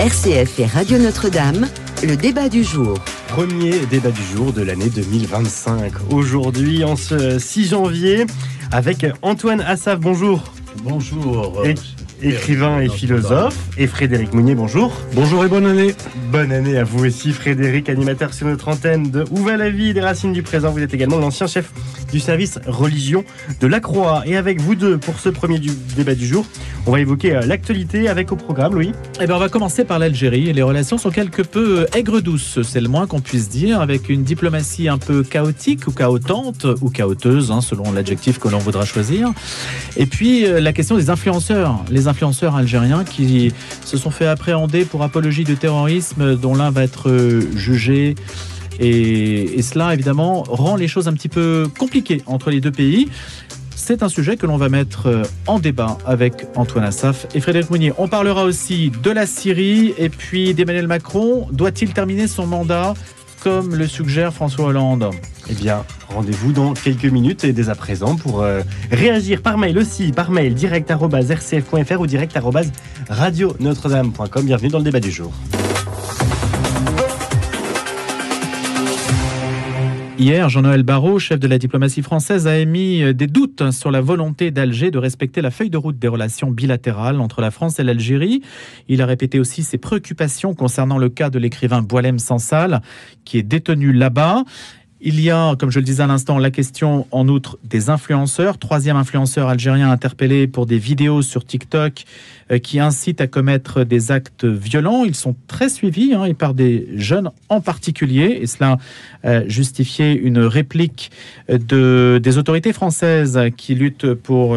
RCF et Radio Notre-Dame, le débat du jour. Premier débat du jour de l'année 2025. Aujourd'hui, en ce 6 janvier, avec Antoine Assaf, bonjour. Bonjour. Écrivain et philosophe. Et Frédéric Mounier, bonjour. Bonjour et bonne année. Bonne année à vous aussi, Frédéric, animateur sur notre antenne de Où va la vie, des racines du présent. Vous êtes également l'ancien chef du service religion de la Croix. Et avec vous deux, pour ce premier débat du jour, on va évoquer l'actualité avec au programme, Louis. Eh bien, on va commencer par l'Algérie. Les relations sont quelque peu aigres-douces, c'est le moins qu'on puisse dire, avec une diplomatie un peu chaotique ou chaotante, ou chaoteuse, selon l'adjectif que l'on voudra choisir. Et puis, la question des influenceurs. Les influenceurs algériens qui se sont fait appréhender pour apologie de terrorisme, dont l'un va être jugé. Et cela, évidemment, rend les choses un petit peu compliquées entre les deux pays. C'est un sujet que l'on va mettre en débat avec Antoine Assaf et Frédéric Mounier. On parlera aussi de la Syrie et puis d'Emmanuel Macron. Doit-il terminer son mandat comme le suggère François Hollande ? Eh bien, rendez-vous dans quelques minutes et dès à présent pour réagir par mail aussi, par mail direct@rcf.fr ou direct@radionotre-dame.com. Bienvenue dans le débat du jour. Hier, Jean-Noël Barrot, chef de la diplomatie française, a émis des doutes sur la volonté d'Alger de respecter la feuille de route des relations bilatérales entre la France et l'Algérie. Il a répété aussi ses préoccupations concernant le cas de l'écrivain Boualem Sansal, qui est détenu là-bas. Il y a, comme je le disais à l'instant, la question en outre des influenceurs. 3e influenceur algérien interpellé pour des vidéos sur TikTok qui incitent à commettre des actes violents. Ils sont très suivis et par des jeunes en particulier. Et cela justifiait une réplique des autorités françaises qui luttent pour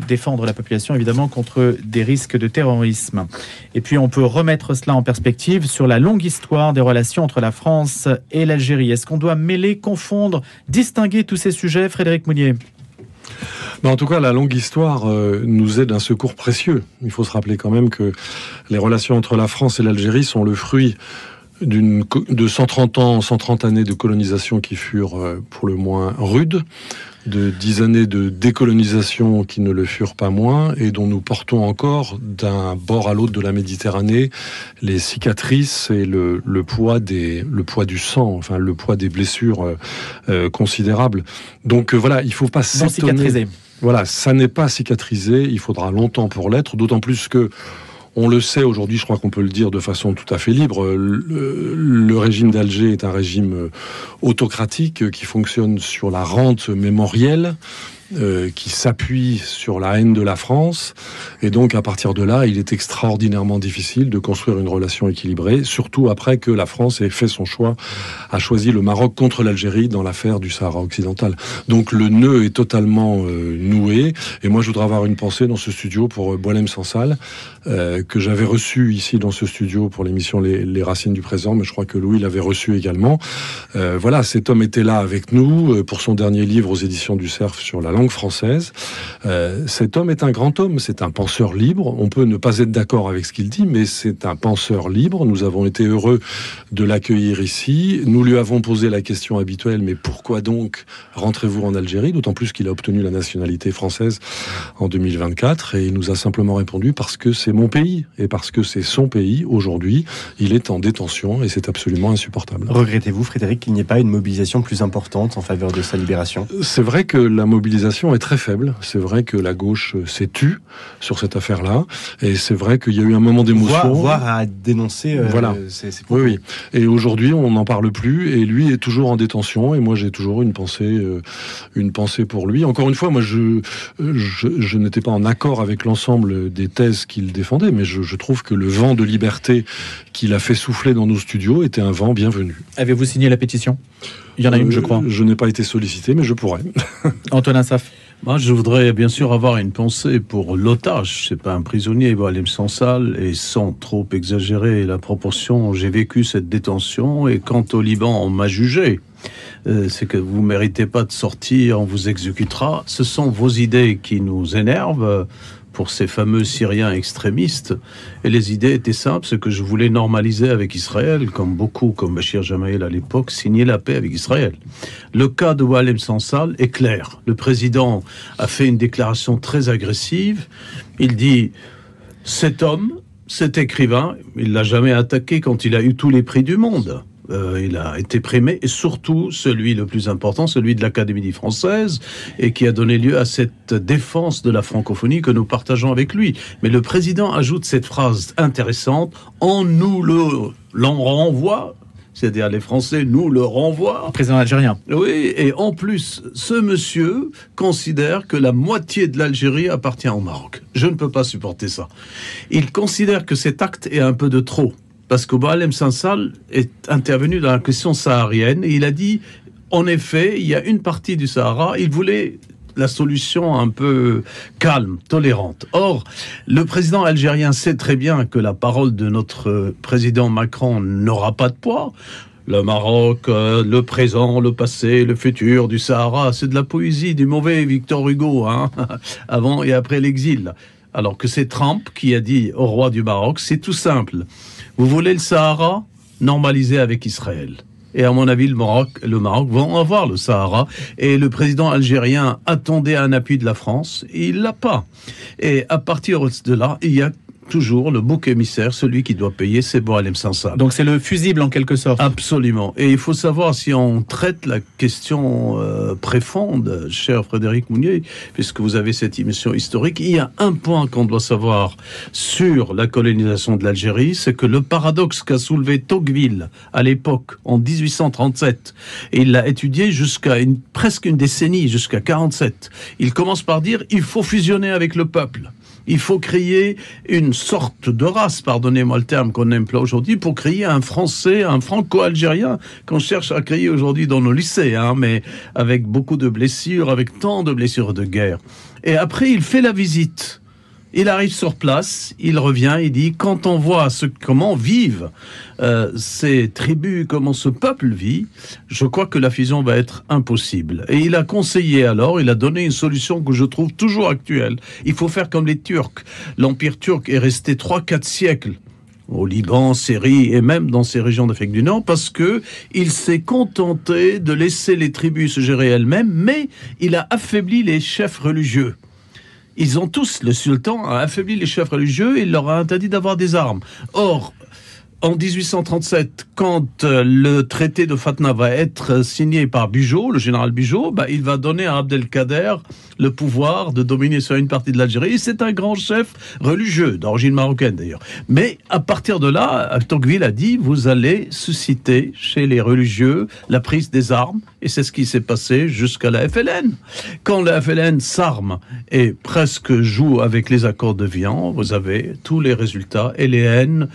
défendre la population, évidemment, contre des risques de terrorisme. Et puis, on peut remettre cela en perspective sur la longue histoire des relations entre la France et l'Algérie. Est-ce qu'on doit mêler, confondre, distinguer tous ces sujets, Frédéric Mounier ? En tout cas, la longue histoire nous est d'un secours précieux. Il faut se rappeler quand même que les relations entre la France et l'Algérie sont le fruit de 130 années de colonisation qui furent pour le moins rudes, de 10 années de décolonisation qui ne le furent pas moins, et dont nous portons encore d'un bord à l'autre de la Méditerranée les cicatrices et le poids du sang, enfin le poids des blessures considérables. Donc voilà, il ne faut pas s'étonner. Voilà, ça n'est pas cicatrisé, il faudra longtemps pour l'être, d'autant plus que on le sait aujourd'hui, je crois qu'on peut le dire de façon tout à fait libre, le régime d'Alger est un régime autocratique qui fonctionne sur la rente mémorielle, qui s'appuie sur la haine de la France, et donc à partir de là, il est extraordinairement difficile de construire une relation équilibrée, surtout après que la France ait fait son choix, a choisi le Maroc contre l'Algérie dans l'affaire du Sahara occidental. Donc le nœud est totalement noué, et moi je voudrais avoir une pensée dans ce studio pour Boualem Sansal, que j'avais reçu ici dans ce studio pour l'émission Les Racines du Présent, mais je crois que Louis l'avait reçu également. Voilà, cet homme était là avec nous pour son dernier livre aux éditions du Cerf sur la langue française. Cet homme est un grand homme, c'est un penseur libre. On peut ne pas être d'accord avec ce qu'il dit, mais c'est un penseur libre. Nous avons été heureux de l'accueillir ici. Nous lui avons posé la question habituelle, mais pourquoi donc rentrez-vous en Algérie ? D'autant plus qu'il a obtenu la nationalité française en 2024, et il nous a simplement répondu parce que c'est mon pays, et parce que c'est son pays aujourd'hui. Il est en détention, et c'est absolument insupportable. Regrettez-vous, Frédéric, qu'il n'y ait pas une mobilisation plus importante en faveur de sa libération ? C'est vrai que la mobilisation est très faible. C'est vrai que la gauche s'est tue sur cette affaire-là. Et c'est vrai qu'il y a eu un moment d'émotion. Voire à dénoncer voilà. ces propos. Oui. Et aujourd'hui, on n'en parle plus. Et lui est toujours en détention. Et moi, j'ai toujours une pensée pour lui. Encore une fois, moi, je n'étais pas en accord avec l'ensemble des thèses qu'il défendait. Mais je trouve que le vent de liberté qu'il a fait souffler dans nos studios était un vent bienvenu. Avez-vous signé la pétition ? Il y en a une, je crois. Je n'ai pas été sollicité, mais je pourrais. Antoine Assaf. Moi, je voudrais bien sûr avoir une pensée pour l'otage. C'est pas un prisonnier, Boualem Sansal, et sans trop exagérer la proportion, j'ai vécu cette détention, et quant au Liban, on m'a jugé. C'est que vous méritez pas de sortir, on vous exécutera. Ce sont vos idées qui nous énervent. Pour ces fameux Syriens extrémistes. Et les idées étaient simples, c'est que je voulais normaliser avec Israël, comme beaucoup, comme Bachir Jamaïl à l'époque, signer la paix avec Israël. Le cas de Boualem Sansal est clair. Le président a fait une déclaration très agressive. Il dit « Cet homme cet écrivain, il l'a jamais attaqué quand il a eu tous les prix du monde. Il a été primé, et surtout celui le plus important, celui de l'Académie française, et qui a donné lieu à cette défense de la francophonie que nous partageons avec lui. Mais le président ajoute cette phrase intéressante, « On nous l'en renvoie », c'est-à-dire les Français nous le renvoient. Le président algérien. Oui, et en plus, ce monsieur considère que la moitié de l'Algérie appartient au Maroc. Je ne peux pas supporter ça. Il considère que cet acte est un peu de trop. Parce que Boualem Sansal est intervenu dans la question saharienne et il a dit, en effet, il y a une partie du Sahara, il voulait la solution un peu calme, tolérante. Or, le président algérien sait très bien que la parole de notre président Macron n'aura pas de poids. Le Maroc, le présent, le passé, le futur du Sahara, c'est de la poésie du mauvais Victor Hugo, hein, avant et après l'exil. Alors que c'est Trump qui a dit au roi du Maroc, c'est tout simple. Vous voulez le Sahara? Normalisé avec Israël. Et à mon avis, le Maroc va avoir le Sahara. Et le président algérien attendait un appui de la France. Et il l'a pas. Et à partir de là, il y a toujours le bouc émissaire, celui qui doit payer, c'est Boualem Sansal. Donc c'est le fusible en quelque sorte. Absolument. Et il faut savoir, si on traite la question préfonde, cher Frédéric Mounier, puisque vous avez cette émission historique, il y a un point qu'on doit savoir sur la colonisation de l'Algérie, c'est que le paradoxe qu'a soulevé Tocqueville à l'époque, en 1837, et il l'a étudié jusqu'à presque une décennie, jusqu'à 47. Il commence par dire, il faut fusionner avec le peuple. Il faut créer une sorte de race, pardonnez-moi le terme qu'on emploie aujourd'hui, pour créer un Français, un Franco-Algérien qu'on cherche à créer aujourd'hui dans nos lycées, hein, mais avec beaucoup de blessures, avec tant de blessures de guerre. Et après, il fait la visite. Il arrive sur place, il revient, il dit, quand on voit comment vivent ces tribus, comment ce peuple vit, je crois que la fusion va être impossible. Et il a conseillé alors, il a donné une solution que je trouve toujours actuelle. Il faut faire comme les Turcs. L'Empire turc est resté 3-4 siècles au Liban, Syrie et même dans ces régions d'Afrique du Nord, parce que il s'est contenté de laisser les tribus se gérer elles-mêmes, mais il a affaibli les chefs religieux. Ils ont tous, le sultan a affaibli les chefs religieux et il leur a interdit d'avoir des armes. Or, en 1837, quand le traité de Fatna va être signé par Bugeaud, le général Bugeaud, il va donner à Abdelkader le pouvoir de dominer sur une partie de l'Algérie. C'est un grand chef religieux, d'origine marocaine d'ailleurs. Mais à partir de là, Tocqueville a dit, vous allez susciter chez les religieux la prise des armes. Et c'est ce qui s'est passé jusqu'à la FLN. Quand la FLN s'arme et presque joue avec les accords de Vian, vous avez tous les résultats et les haines.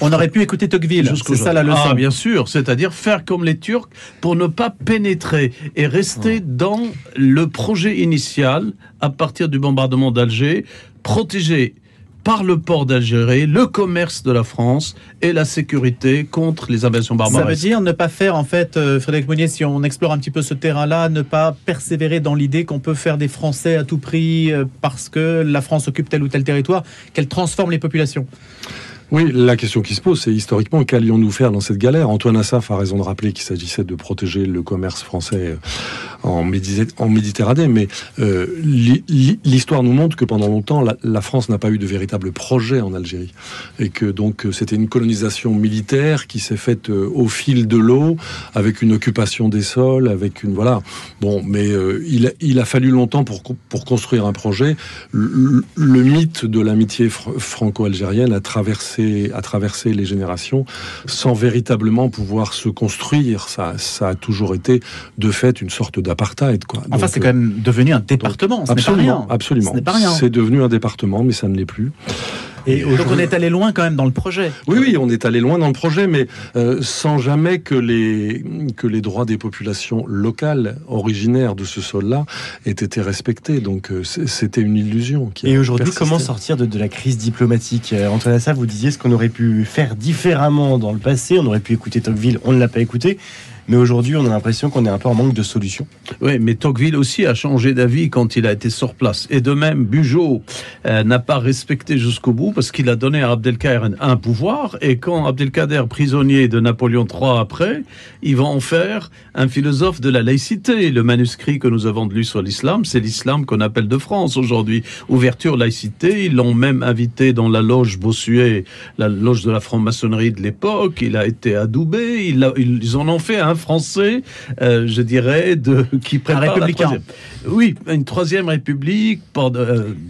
On aurait pu écouter Tocqueville, c'est ça la leçon. Ah, bien sûr, c'est-à-dire faire comme les Turcs pour ne pas pénétrer et rester dans le projet initial à partir du bombardement d'Alger, protéger par le port d'Alger, le commerce de la France et la sécurité contre les invasions barbares. Ça veut dire ne pas faire, en fait, Frédéric Mounier, si on explore un petit peu ce terrain-là, ne pas persévérer dans l'idée qu'on peut faire des Français à tout prix parce que la France occupe tel ou tel territoire, qu'elle transforme les populations. Oui, la question qui se pose, c'est historiquement, qu'allions-nous faire dans cette galère? Antoine Assaf a raison de rappeler qu'il s'agissait de protéger le commerce français en Méditerranée, mais l'histoire nous montre que pendant longtemps, la France n'a pas eu de véritable projet en Algérie, et que donc c'était une colonisation militaire qui s'est faite au fil de l'eau, avec une occupation des sols, avec une voilà. Bon, mais il a fallu longtemps pour construire un projet. Le mythe de l'amitié franco-algérienne a traversé les générations sans véritablement pouvoir se construire. Ça a toujours été de fait une sorte d'apartheid, quoi. Enfin, c'est quand même devenu un département. Absolument, absolument. Ce n'est pas rien. C'est devenu un département, mais ça ne l'est plus. Et donc on est allé loin quand même dans le projet. Oui, on est allé loin dans le projet, mais sans jamais que les droits des populations locales originaires de ce sol-là aient été respectés. Donc c'était une illusion. Et aujourd'hui, comment sortir de la crise diplomatique? Antoine Assaf, vous disiez ce qu'on aurait pu faire différemment dans le passé. On aurait pu écouter Tocqueville, on ne l'a pas écouté. mais aujourd'hui on a l'impression qu'on est un peu en manque de solutions. Oui, mais Tocqueville aussi a changé d'avis quand il a été sur place. Et de même, Bugeaud n'a pas respecté jusqu'au bout parce qu'il a donné à Abdelkader un pouvoir. Et quand Abdelkader, prisonnier de Napoléon III après, il va en faire un philosophe de la laïcité. Le manuscrit que nous avons lu sur l'islam, c'est l'islam qu'on appelle de France aujourd'hui. Ouverture, laïcité. Ils l'ont même invité dans la loge Bossuet, la loge de la franc-maçonnerie de l'époque. Il a été adoubé. Ils en ont fait un Français, je dirais, qui prépare la troisième. Oui, une troisième république,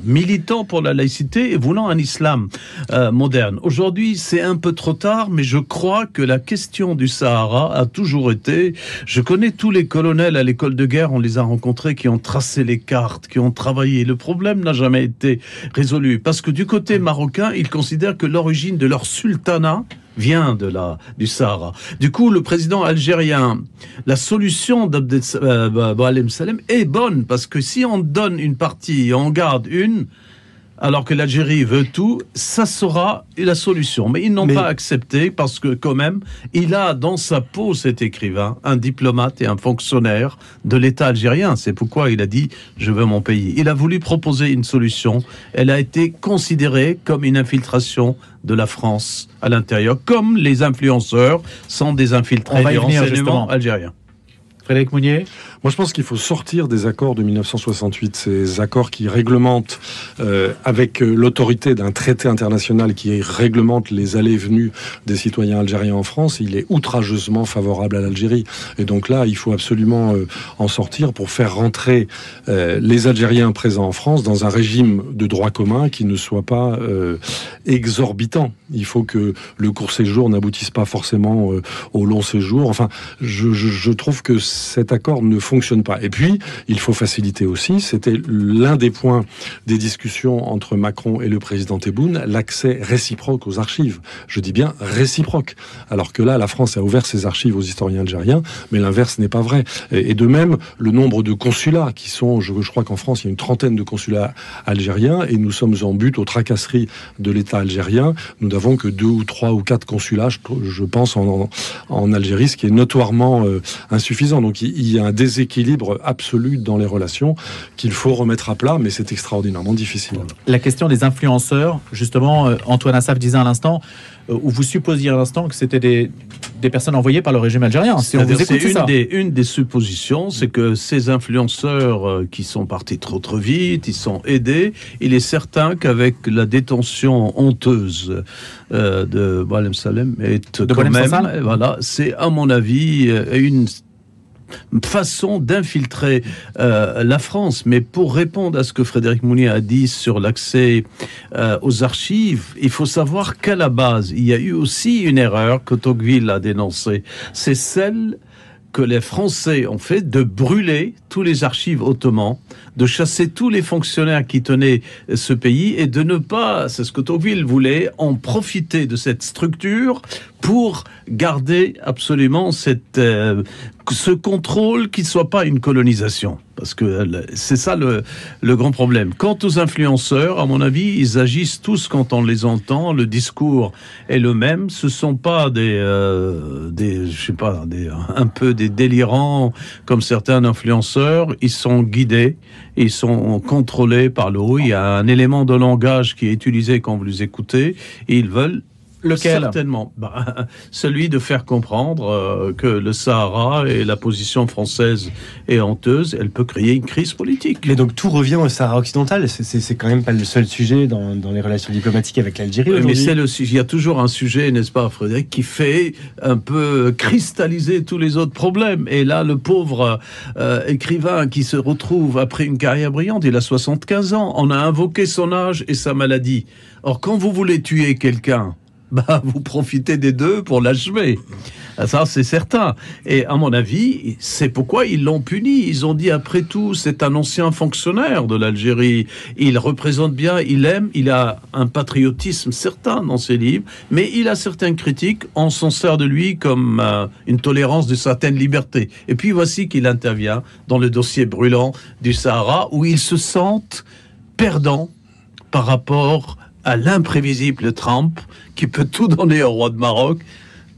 militant pour la laïcité et voulant un islam moderne. Aujourd'hui, c'est un peu trop tard, mais je crois que la question du Sahara a toujours été... Je connais tous les colonels à l'école de guerre, on les a rencontrés, qui ont tracé les cartes, qui ont travaillé. Le problème n'a jamais été résolu, parce que du côté marocain, ils considèrent que l'origine de leur sultanat vient du Sahara. Du coup, le président algérien, la solution d'Abdel Salem est bonne, parce que si on donne une partie et on garde une, alors que l'Algérie veut tout, ça sera la solution. Mais ils n'ont pas accepté, parce que quand même, il a dans sa peau, cet écrivain, un diplomate et un fonctionnaire de l'État algérien. C'est pourquoi il a dit « je veux mon pays ». Il a voulu proposer une solution. Elle a été considérée comme une infiltration de la France à l'intérieur, comme les influenceurs sont des infiltrés des renseignements algériens. Frédéric Mounier. Moi, je pense qu'il faut sortir des accords de 1968, ces accords qui réglementent, avec l'autorité d'un traité international qui réglemente les allées et venues des citoyens algériens en France. Il est outrageusement favorable à l'Algérie. Et donc là, il faut absolument en sortir pour faire rentrer les Algériens présents en France dans un régime de droit commun qui ne soit pas exorbitant. Il faut que le court séjour n'aboutisse pas forcément au long séjour. Enfin, je trouve que cet accord ne fonctionne pas. Et puis, il faut faciliter aussi, c'était l'un des points des discussions entre Macron et le président Tebboune, l'accès réciproque aux archives. Je dis bien réciproque. Alors que là, la France a ouvert ses archives aux historiens algériens, mais l'inverse n'est pas vrai. Et de même, le nombre de consulats qui sont, je crois qu'en France, il y a une trentaine de consulats algériens, et nous sommes en butte aux tracasseries de l'État algérien. Nous n'avons que 2 ou 3 ou 4 consulats, je pense, en Algérie, ce qui est notoirement insuffisant. Donc il y a un déséquilibre absolu dans les relations qu'il faut remettre à plat, mais c'est extraordinairement difficile. La question des influenceurs, justement, Antoine Assaf disait à l'instant, où vous supposiez à l'instant que c'était des personnes envoyées par le régime algérien. Si on vous écoute, c'est ça. Une des suppositions, c'est que ces influenceurs qui sont partis trop vite, ils sont aidés. Il est certain qu'avec la détention honteuse de Boualem Salem, voilà, c'est à mon avis une façon d'infiltrer la France. Mais pour répondre à ce que Frédéric Mounier a dit sur l'accès aux archives, il faut savoir qu'à la base, il y a eu aussi une erreur que Tocqueville a dénoncée. C'est celle que les Français ont fait de brûler tous les archives ottomans, de chasser tous les fonctionnaires qui tenaient ce pays et de ne pas, c'est ce que Tocqueville voulait, en profiter de cette structure pour garder absolument ce contrôle qui ne soit pas une colonisation. Parce que c'est ça le grand problème. Quant aux influenceurs, à mon avis, ils agissent tous quand on les entend. Le discours est le même. Ce ne sont pas un peu des délirants comme certains influenceurs. Ils sont guidés, ils sont contrôlés par le haut. Il y a un élément de langage qui est utilisé quand vous les écoutez et ils veulent... Lequel ? Certainement. Celui de faire comprendre que le Sahara et la position française est honteuse, elle peut créer une crise politique. Mais donc tout revient au Sahara occidental. C'est quand même pas le seul sujet dans les relations diplomatiques avec l'Algérie aujourd'hui. Mais il y a toujours un sujet, n'est-ce pas, Frédéric, qui fait un peu cristalliser tous les autres problèmes. Et là, le pauvre écrivain qui se retrouve après une carrière brillante, il a 75 ans. On a invoqué son âge et sa maladie. Or, quand vous voulez tuer quelqu'un, vous profitez des deux pour l'achever. Ça, c'est certain. Et à mon avis, c'est pourquoi ils l'ont puni. Ils ont dit, après tout, c'est un ancien fonctionnaire de l'Algérie. Il représente bien, il aime, il a un patriotisme certain dans ses livres, mais il a certaines critiques. On s'en sert de lui comme une tolérance de certaines libertés. Et puis voici qu'il intervient dans le dossier brûlant du Sahara, où ils se sentent perdants par rapport à l'imprévisible Trump, qui peut tout donner au roi de Maroc.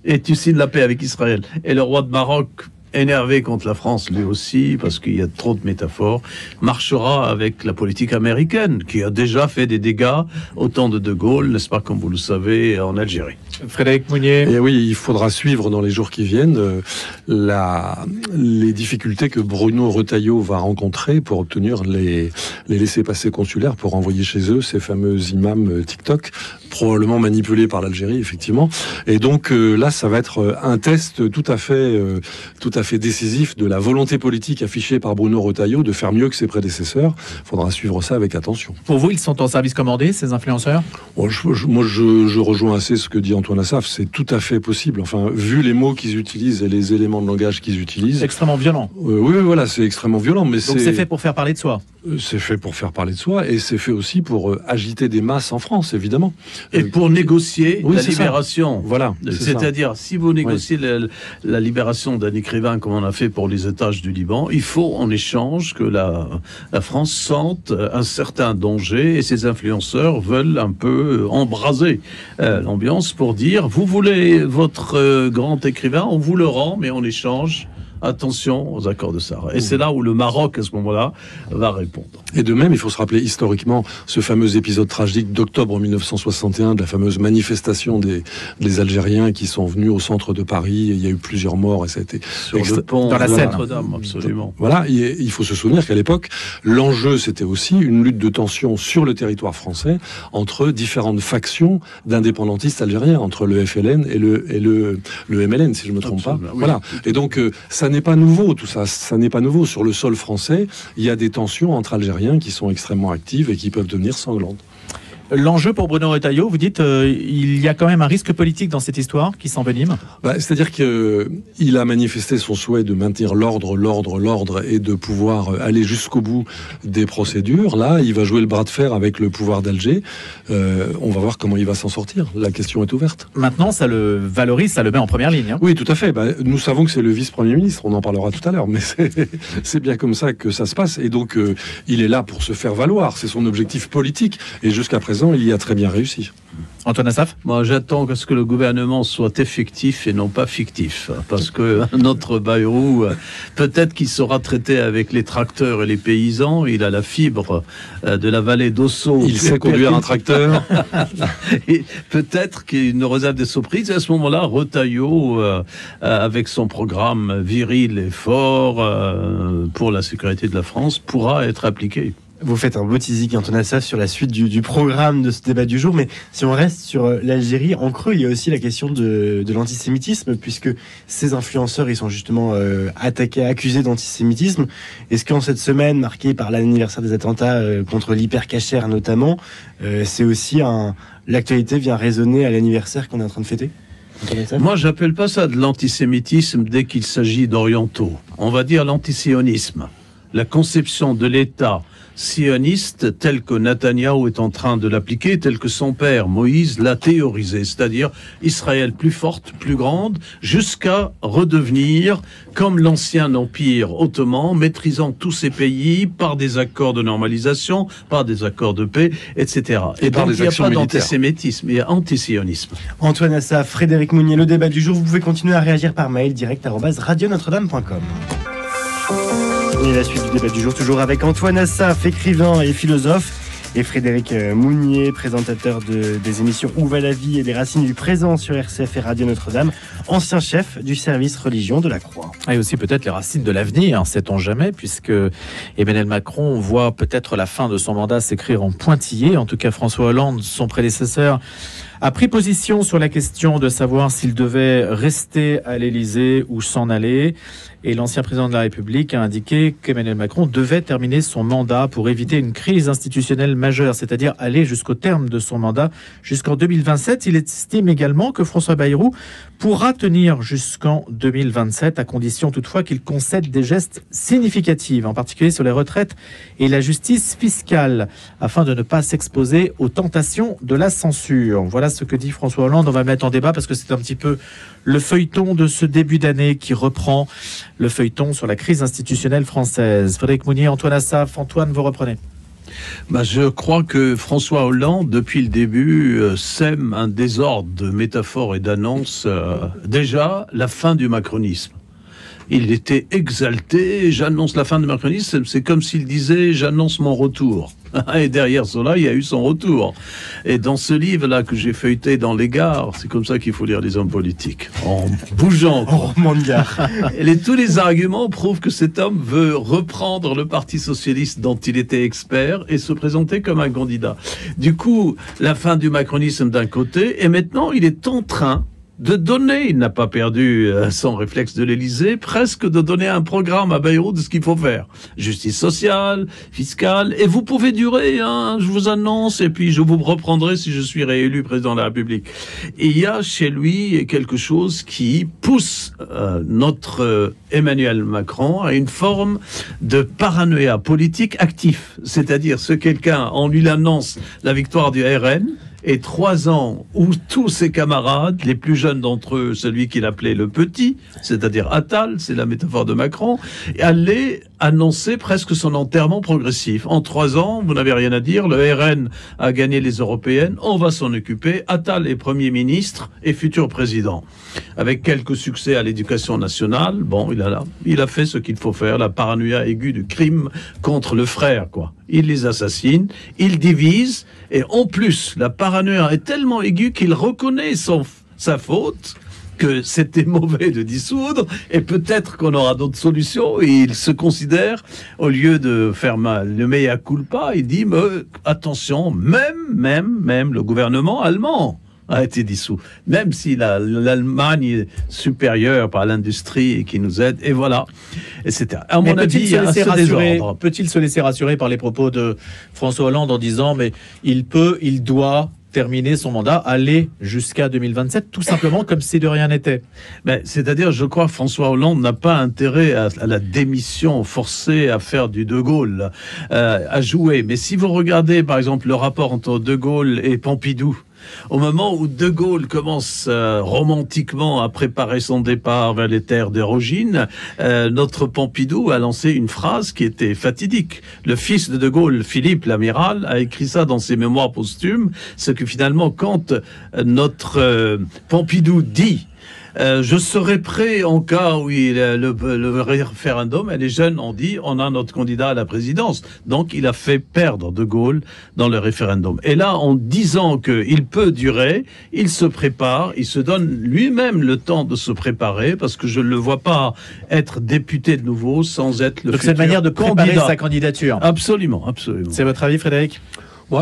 et tu signes la paix avec Israël. Et le roi de Maroc, énervé contre la France, lui aussi, parce qu'il y a trop de métaphores, marchera avec la politique américaine, qui a déjà fait des dégâts au temps de De Gaulle, n'est-ce pas, comme vous le savez, en Algérie. Frédéric Mounier. Et oui, il faudra suivre dans les jours qui viennent les difficultés que Bruno Retailleau va rencontrer pour obtenir les laissez-passer consulaires pour envoyer chez eux ces fameux imams TikTok, probablement manipulés par l'Algérie, effectivement. Et donc là, ça va être un test tout à fait décisif de la volonté politique affichée par Bruno Retailleau de faire mieux que ses prédécesseurs. Il faudra suivre ça avec attention. Pour vous, ils sont en service commandé, ces influenceurs ? Moi, je rejoins assez ce que dit Antoine Assaf. C'est tout à fait possible. Enfin, vu les mots qu'ils utilisent et les éléments de langage qu'ils utilisent... C'est extrêmement violent. Oui, voilà, c'est extrêmement violent. Mais donc c'est fait pour faire parler de soi. C'est fait pour faire parler de soi et c'est fait aussi pour agiter des masses en France, évidemment. Et pour négocier la libération. Voilà. C'est-à-dire, si vous négociez la libération d'un écrivain comme on a fait pour les otages du Liban, il faut en échange que la France sente un certain danger et ses influenceurs veulent un peu embraser l'ambiance pour dire, vous voulez votre grand écrivain, on vous le rend, mais en échange... Attention aux accords de Sarah. Et c'est là où le Maroc, à ce moment-là, va répondre. Et de même, il faut se rappeler historiquement ce fameux épisode tragique d'octobre 1961, de la fameuse manifestation des Algériens qui sont venus au centre de Paris. Et il y a eu plusieurs morts et ça a été... Sur le pont dans la Seine. Notre-Dame, absolument. Voilà, il faut se souvenir qu'à l'époque, l'enjeu, c'était aussi une lutte de tension sur le territoire français entre différentes factions d'indépendantistes algériens, entre le FLN et le MLN, si je ne me trompe pas. Oui. Voilà. Et donc, ça n'est pas nouveau, tout ça. Ça n'est pas nouveau. Sur le sol français, il y a des tensions entre Algériens qui sont extrêmement actives et qui peuvent devenir sanglantes. L'enjeu pour Bruno Retailleau, vous dites, il y a quand même un risque politique dans cette histoire qui s'envenime. C'est-à-dire qu'il a manifesté son souhait de maintenir l'ordre et de pouvoir aller jusqu'au bout des procédures. Là, il va jouer le bras de fer avec le pouvoir d'Alger. On va voir comment il va s'en sortir. La question est ouverte. Maintenant, ça le valorise, ça le met en première ligne. Hein. Oui, tout à fait. Nous savons que c'est le vice-premier ministre. On en parlera tout à l'heure. Mais c'est bien comme ça que ça se passe. Et donc, il est là pour se faire valoir. C'est son objectif politique. Et jusqu'à présent, il y a très bien réussi. Antoine Assaf ? Moi, j'attends que le gouvernement soit effectif et non pas fictif. Parce que notre Bayrou, peut-être qu'il saura traiter avec les tracteurs et les paysans. Il a la fibre de la vallée d'Ossau. Il sait conduire un tracteur. Et peut-être qu'il nous réserve des surprises. Et à ce moment-là, Retailleau, avec son programme viril et fort pour la sécurité de la France, pourra être appliqué. Vous faites un beau teasing, Antoine Assaf, sur la suite du programme de ce débat du jour. Mais si on reste sur l'Algérie, en creux, il y a aussi la question de l'antisémitisme, puisque ces influenceurs, ils sont justement attaqués, accusés d'antisémitisme. Est-ce qu'en cette semaine, marquée par l'anniversaire des attentats contre l'hypercacher notamment, c'est aussi l'actualité vient résonner à l'anniversaire qu'on est en train de fêter ? Moi, j'appelle pas ça de l'antisémitisme dès qu'il s'agit d'orientaux. On va dire l'antisionisme. La conception de l'État sioniste tel que Netanyahou est en train de l'appliquer, tel que son père Moïse l'a théorisé, c'est-à-dire Israël plus forte, plus grande, jusqu'à redevenir comme l'ancien empire ottoman, maîtrisant tous ces pays par des accords de normalisation, par des accords de paix, etc. Et donc il n'y a pas d'antisémitisme, il y a antisionisme. Antoine Assaf, Frédéric Mounier, le débat du jour, vous pouvez continuer à réagir par mail direct@radionotre-dame.com. Et la suite du débat du jour, toujours avec Antoine Assaf, écrivain et philosophe, et Frédéric Mounier, présentateur des émissions Où va la vie et des racines du présent sur RCF et Radio Notre-Dame, ancien chef du service religion de la Croix. Et aussi peut-être les racines de l'avenir, sait-on jamais, puisque Emmanuel Macron voit peut-être la fin de son mandat s'écrire en pointillé. En tout cas, François Hollande, son prédécesseur, a pris position sur la question de savoir s'il devait rester à l'Élysée ou s'en aller. Et l'ancien président de la République a indiqué qu'Emmanuel Macron devait terminer son mandat pour éviter une crise institutionnelle majeure, c'est-à-dire aller jusqu'au terme de son mandat, jusqu'en 2027. Il estime également que François Bayrou pourra tenir jusqu'en 2027, à condition toutefois qu'il concède des gestes significatifs, en particulier sur les retraites et la justice fiscale, afin de ne pas s'exposer aux tentations de la censure. Voilà ce que dit François Hollande. On va mettre en débat parce que c'est un petit peu le feuilleton de ce début d'année qui reprend le feuilleton sur la crise institutionnelle française. Frédéric Mounier, Antoine Assaf. Antoine, vous reprenez. Je crois que François Hollande, depuis le début, sème un désordre de métaphores et d'annonces. Déjà, la fin du macronisme. Il était exalté, j'annonce la fin du macronisme, c'est comme s'il disait j'annonce mon retour. Et derrière cela, il y a eu son retour. Et dans ce livre-là que j'ai feuilleté dans les gares, c'est comme ça qu'il faut lire les hommes politiques, en bougeant. En roman de gare. Tous les arguments prouvent que cet homme veut reprendre le Parti socialiste dont il était expert et se présenter comme un candidat. Du coup, la fin du macronisme d'un côté, et maintenant il est en train de donner, il n'a pas perdu son réflexe de l'Élysée, presque de donner un programme à Bayrou de ce qu'il faut faire. Justice sociale, fiscale, et vous pouvez durer, je vous annonce, et puis je vous reprendrai si je suis réélu président de la République. Et il y a chez lui quelque chose qui pousse notre Emmanuel Macron à une forme de paranoïa politique actif. C'est-à-dire, ce quelqu'un, on lui annonce la victoire du RN, et 3 ans où tous ses camarades, les plus jeunes d'entre eux, celui qu'il appelait le petit, c'est-à-dire Attal, c'est la métaphore de Macron, allaient annoncer presque son enterrement progressif. En 3 ans, vous n'avez rien à dire, le RN a gagné les européennes, on va s'en occuper, Attal est Premier ministre et futur président. Avec quelques succès à l'éducation nationale, il a fait ce qu'il faut faire, la paranoïa aiguë du crime contre le frère, quoi. Il les assassine, il divise, et en plus, la paranoïa est tellement aiguë qu'il reconnaît sa faute, que c'était mauvais de dissoudre, et peut-être qu'on aura d'autres solutions, et il se considère, au lieu de faire le mea culpa, il dit, attention, même le gouvernement allemand a été dissous, même si l'Allemagne est supérieure par l'industrie et qui nous aide, et voilà, etc. À mon avis, il y a ce désordre. Peut-il se laisser rassurer par les propos de François Hollande en disant mais il doit terminer son mandat, aller jusqu'à 2027, tout simplement comme si de rien n'était. C'est-à-dire, je crois que François Hollande n'a pas intérêt à la démission forcée, à faire du De Gaulle, à jouer. Mais si vous regardez, par exemple, le rapport entre De Gaulle et Pompidou, au moment où De Gaulle commence romantiquement à préparer son départ vers les terres d'Érogine, notre Pompidou a lancé une phrase qui était fatidique. Le fils de Gaulle, Philippe l'amiral, a écrit ça dans ses mémoires posthumes, ce que finalement, quand notre Pompidou dit je serai prêt en cas où le référendum, et les jeunes ont dit on a notre candidat à la présidence. Donc il a fait perdre De Gaulle dans le référendum. Et là, en disant qu'il peut durer, il se prépare, il se donne lui-même le temps de se préparer, parce que je ne le vois pas être député de nouveau sans être le Donc futur c'est une manière de préparer sa candidature. Absolument. C'est votre avis, Frédéric ?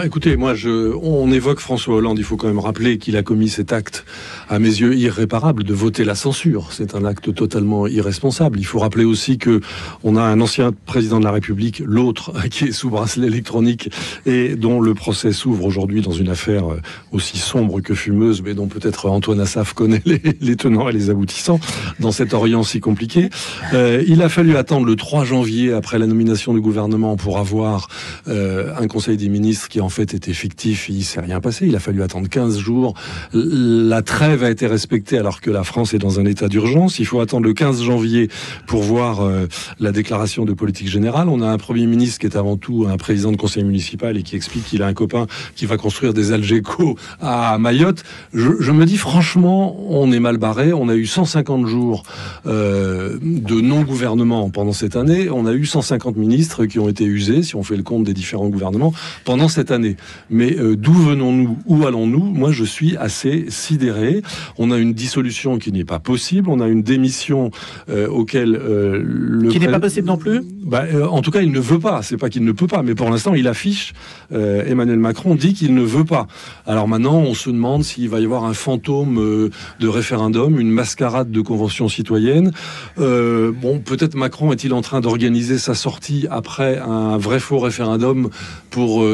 Écoutez, on évoque François Hollande, il faut quand même rappeler qu'il a commis cet acte, à mes yeux, irréparable, de voter la censure. C'est un acte totalement irresponsable. Il faut rappeler aussi que on a un ancien président de la République, l'autre, qui est sous bracelet électronique et dont le procès s'ouvre aujourd'hui dans une affaire aussi sombre que fumeuse, mais dont peut-être Antoine Assaf connaît les tenants et les aboutissants dans cet Orient si compliqué. Il a fallu attendre le 3 janvier, après la nomination du gouvernement, pour avoir un conseil des ministres qui en fait était fictif, il ne s'est rien passé, il a fallu attendre 15 jours, la trêve a été respectée alors que la France est dans un état d'urgence, il faut attendre le 15 janvier pour voir la déclaration de politique générale. On a un Premier ministre qui est avant tout un président de conseil municipal et qui explique qu'il a un copain qui va construire des Algeco à Mayotte. Je me dis franchement, on est mal barré, on a eu 150 jours de non-gouvernement pendant cette année, on a eu 150 ministres qui ont été usés, si on fait le compte des différents gouvernements, pendant cette année. Mais d'où venons-nous? Où allons-nous? Moi, je suis assez sidéré. On a une dissolution qui n'est pas possible. On a une démission auquel qui n'est pas possible non plus. En tout cas, il ne veut pas. C'est pas qu'il ne peut pas, mais pour l'instant, il affiche. Emmanuel Macron dit qu'il ne veut pas. Alors maintenant, on se demande s'il va y avoir un fantôme de référendum, une mascarade de convention citoyenne. Peut-être Macron est-il en train d'organiser sa sortie après un vrai faux référendum pour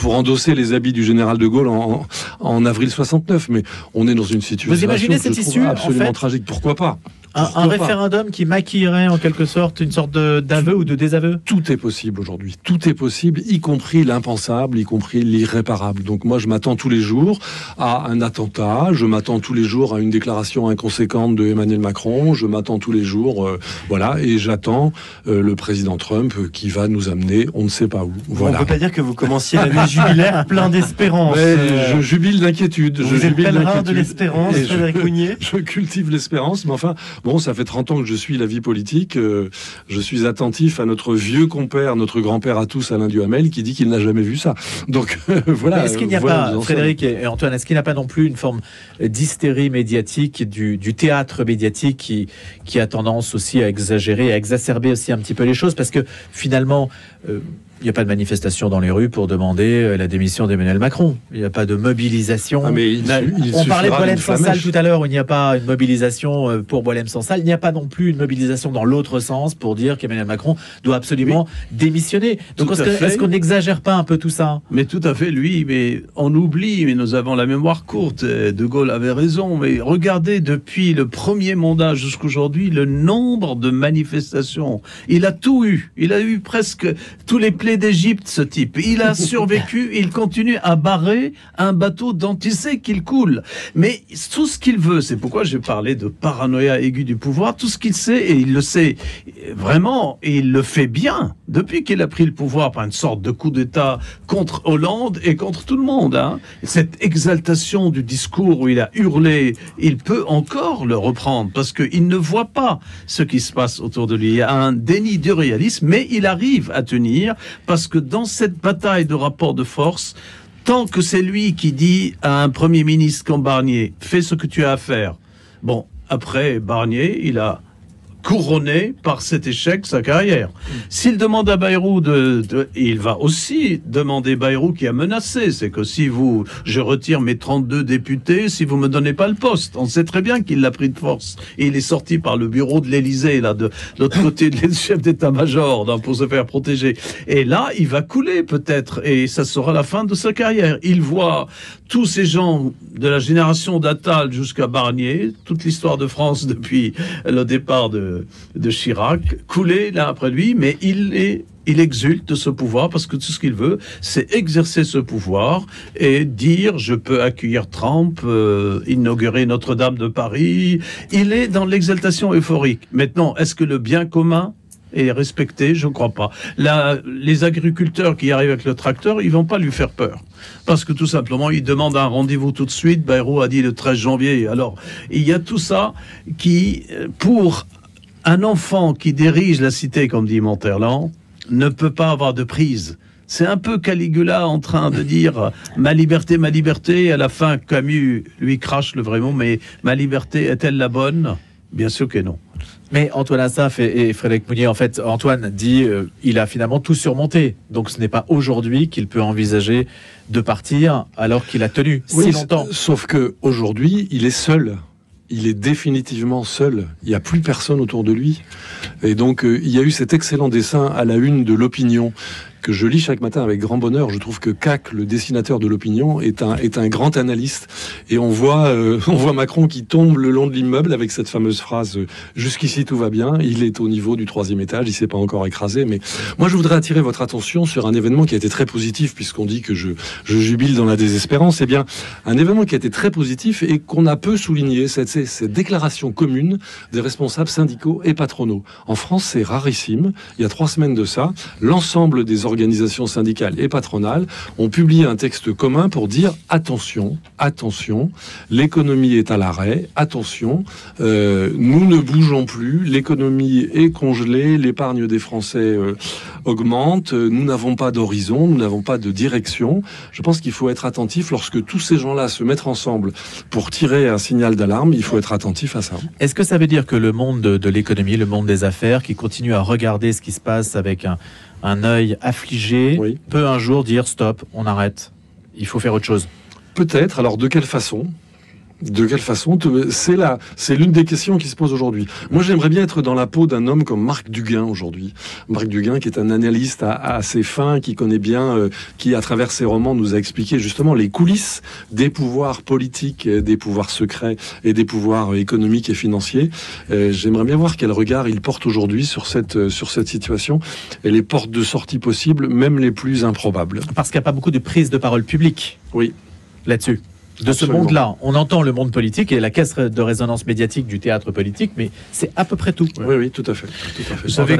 endosser les habits du général de Gaulle en avril 69. Mais on est dans une situation vous imaginez cette issue, absolument en fait, tragique. Pourquoi pas? Un référendum qui maquillerait en quelque sorte une sorte d'aveu ou de désaveu? Tout est possible aujourd'hui. Tout est possible, y compris l'impensable, y compris l'irréparable. Donc moi, je m'attends tous les jours à un attentat, je m'attends tous les jours à une déclaration inconséquente de Emmanuel Macron, je m'attends tous les jours, voilà, et j'attends le président Trump qui va nous amener, on ne sait pas où. Voilà. On peut pas dire que vous commenciez l'année jubilaire plein d'espérance. Je jubile d'inquiétude. Vous êtes pèlerin de l'espérance, Frédéric Mounier. Je cultive l'espérance, mais enfin, bon, ça fait 30 ans que je suis la vie politique. Je suis attentif à notre vieux compère, notre grand-père à tous, Alain Duhamel, qui dit qu'il n'a jamais vu ça. Donc voilà. Mais est-ce qu'il n'y a pas, Frédéric et Antoine, est-ce qu'il n'y a pas non plus une forme d'hystérie médiatique, du théâtre médiatique qui a tendance aussi à exagérer, à exacerber aussi un petit peu les choses? Parce que finalement, il n'y a pas de manifestation dans les rues pour demander la démission d'Emmanuel Macron. Il n'y a pas de mobilisation. Ah, mais on parlait de Boualem-Sansal tout à l'heure, où il n'y a pas une mobilisation pour Boualem-Sansal. Il n'y a pas non plus une mobilisation dans l'autre sens pour dire qu'Emmanuel Macron doit absolument démissionner. Donc est-ce qu'on n'exagère pas un peu tout ça? Mais tout à fait, mais on oublie, mais nous avons la mémoire courte. De Gaulle avait raison, mais regardez depuis le premier mandat jusqu'aujourd'hui le nombre de manifestations. Il a tout eu. Il a eu presque tous les plaies d'Égypte, ce type. Il a survécu, il continue à barrer un bateau dont il sait qu'il coule. Mais tout ce qu'il veut, c'est pourquoi j'ai parlé de paranoïa aiguë du pouvoir, tout ce qu'il sait, et il le sait vraiment, et il le fait bien, depuis qu'il a pris le pouvoir par une sorte de coup d'État contre Hollande et contre tout le monde. Hein. Cette exaltation du discours où il a hurlé, il peut encore le reprendre, parce qu'il ne voit pas ce qui se passe autour de lui. Il y a un déni du réalisme, mais il arrive à tenir, parce que dans cette bataille de rapport de force, tant que c'est lui qui dit à un Premier ministre comme Barnier, fais ce que tu as à faire. Bon, après Barnier, il a couronné par cet échec sa carrière. S'il demande à Bayrou il va aussi demander Bayrou qui a menacé, c'est que si je retire mes 32 députés, si vous me donnez pas le poste. On sait très bien qu'il l'a pris de force. Et il est sorti par le bureau de l'Élysée, là, de l'autre côté de chef d'état-major, pour se faire protéger. Et là, il va couler peut-être, et ça sera la fin de sa carrière. Il voit tous ces gens de la génération d'Attal jusqu'à Barnier, toute l'histoire de France depuis le départ de Chirac, couler l'un après lui, mais il exulte de ce pouvoir parce que tout ce qu'il veut, c'est exercer ce pouvoir et dire je peux accueillir Trump, inaugurer Notre-Dame de Paris. Il est dans l'exaltation euphorique. Maintenant, est-ce que le bien commun est respecté? Je ne crois pas. Les agriculteurs qui arrivent avec le tracteur, ils vont pas lui faire peur. Parce que tout simplement, ils demandent un rendez-vous tout de suite. Bayrou a dit le 13 janvier. Alors, il y a tout ça qui, pour un enfant qui dirige la cité, comme dit Monterland, ne peut pas avoir de prise. C'est un peu Caligula en train de dire ma liberté, et à la fin, Camus lui crache le vrai mot, mais ma liberté est-elle la bonne? Bien sûr que non. Mais Antoine Assaf et Frédéric Mounier, en fait, Antoine dit il a finalement tout surmonté. Donc ce n'est pas aujourd'hui qu'il peut envisager de partir alors qu'il a tenu si longtemps. Sauf que aujourd'hui, il est seul. Il est définitivement seul. Il n'y a plus personne autour de lui. Et donc, il y a eu cet excellent dessin à la une de l'Opinion que je lis chaque matin avec grand bonheur. Je trouve que Cac, le dessinateur de l'Opinion, est un grand analyste. Et on voit Macron qui tombe le long de l'immeuble avec cette fameuse phrase « Jusqu'ici, tout va bien ». Il est au niveau du 3e étage, il s'est pas encore écrasé. Mais moi, je voudrais attirer votre attention sur un événement qui a été très positif, puisqu'on dit que je jubile dans la désespérance. Eh bien, un événement qui a été très positif et qu'on a peu souligné, cette déclaration commune des responsables syndicaux et patronaux. En France, c'est rarissime. Il y a 3 semaines de ça, l'ensemble des organisations syndicales et patronales ont publié un texte commun pour dire attention, l'économie est à l'arrêt, attention, nous ne bougeons plus, l'économie est congelée, l'épargne des Français augmente, nous n'avons pas d'horizon, nous n'avons pas de direction. Je pense qu'il faut être attentif lorsque tous ces gens-là se mettent ensemble pour tirer un signal d'alarme, il faut être attentif à ça. Est-ce que ça veut dire que le monde de l'économie, le monde des affaires, qui continue à regarder ce qui se passe avec un œil affligé, peut un jour dire stop, on arrête, il faut faire autre chose? Peut-être. Alors de quelle façon? De quelle façon c'est l'une des questions qui se posent aujourd'hui. Moi, j'aimerais bien être dans la peau d'un homme comme Marc Duguin aujourd'hui. Marc Duguin, qui est un analyste assez fin, qui connaît bien, qui à travers ses romans nous a expliqué justement les coulisses des pouvoirs politiques, des pouvoirs secrets et des pouvoirs économiques et financiers. J'aimerais bien voir quel regard il porte aujourd'hui sur cette situation et les portes de sortie possibles, même les plus improbables. Parce qu'il n'y a pas beaucoup de prise de parole publique. Oui. Là-dessus. De Absolument. ce monde-là. On entend le monde politique et la caisse de résonance médiatique du théâtre politique, mais c'est à peu près tout. Oui, tout à fait. Vous savez,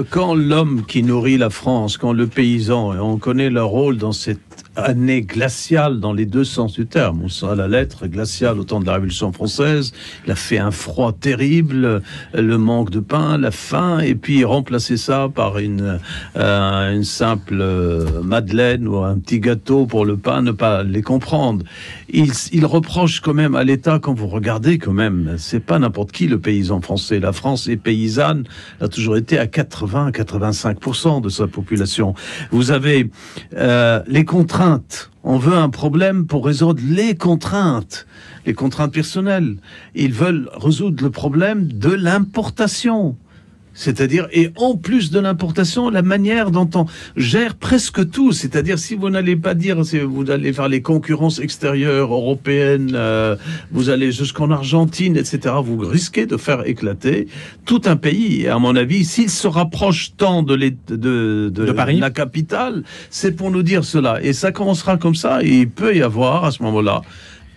quand l'homme qui nourrit la France, quand le paysan, et on connaît leur rôle dans cette année glaciale dans les deux sens du terme, on sent la lettre glaciale au temps de la Révolution française, il a fait un froid terrible, le manque de pain, la faim, et puis remplacer ça par une simple madeleine ou un petit gâteau pour le pain, ne pas les comprendre. Il reproche quand même à l'État, quand vous regardez quand même, c'est pas n'importe qui le paysan français. La France est paysanne, a toujours été à 80-85% de sa population. Vous avez les contraintes. On veut un problème pour résoudre les contraintes personnelles. Ils veulent résoudre le problème de l'importation. C'est-à-dire, et en plus de l'importation, la manière dont on gère presque tout. C'est-à-dire, si vous n'allez pas dire, si vous allez faire les concurrences extérieures européennes, vous allez jusqu'en Argentine, etc., vous risquez de faire éclater tout un pays. Et à mon avis, s'il se rapproche tant de Paris, la capitale, c'est pour nous dire cela. Et ça commencera comme ça, et il peut y avoir, à ce moment-là,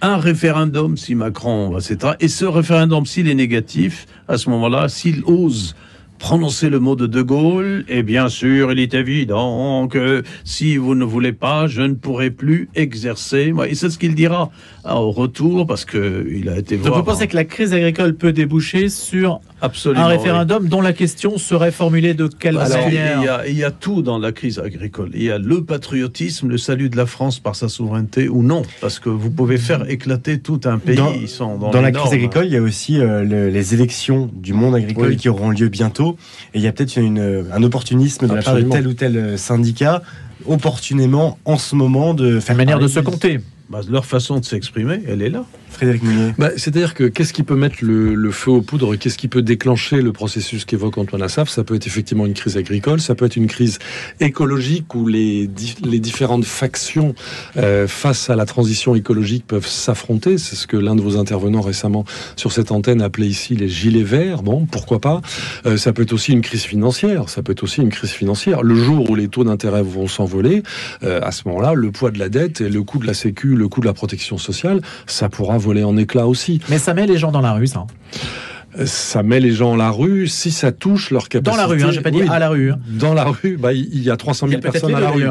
un référendum si Macron, etc. Et ce référendum, s'il est négatif, à ce moment-là, s'il ose prononcer le mot de Gaulle, et bien sûr, il est évident que si vous ne voulez pas, je ne pourrai plus exercer. Et c'est ce qu'il dira au retour, parce qu'il a été voir. Donc vous pensez que la crise agricole peut déboucher sur Absolument, un référendum dont la question serait formulée de quelle manière? Il y a tout dans la crise agricole. Il y a le patriotisme, le salut de la France par sa souveraineté ou non, parce que vous pouvez faire éclater tout un pays. Dans la crise agricole, il y a aussi les élections du monde agricole qui auront lieu bientôt. Et il y a peut-être un opportunisme de la part de tel ou tel syndicat, opportunément en ce moment de faire une manière de se compter. Leur façon de s'exprimer, elle est là. Frédéric Mounier. C'est-à-dire que qu'est-ce qui peut mettre le feu aux poudres, qu'est-ce qui peut déclencher le processus qu'évoque Antoine Assaf? Ça peut être effectivement une crise agricole, ça peut être une crise écologique où les différentes factions face à la transition écologique peuvent s'affronter. C'est ce que l'un de vos intervenants récemment sur cette antenne appelait ici les gilets verts. Bon, pourquoi pas. Ça peut être aussi une crise financière. Le jour où les taux d'intérêt vont s'envoler, à ce moment-là, le poids de la dette et le coût de la sécu, le coût de la protection sociale, ça pourra voler en éclats aussi. Mais ça met les gens dans la rue, ça. Ça met les gens à la rue si ça touche leur capacité. Dans la rue, j'ai pas dit à la rue. Dans la rue, il y a 300 000 personnes à la rue.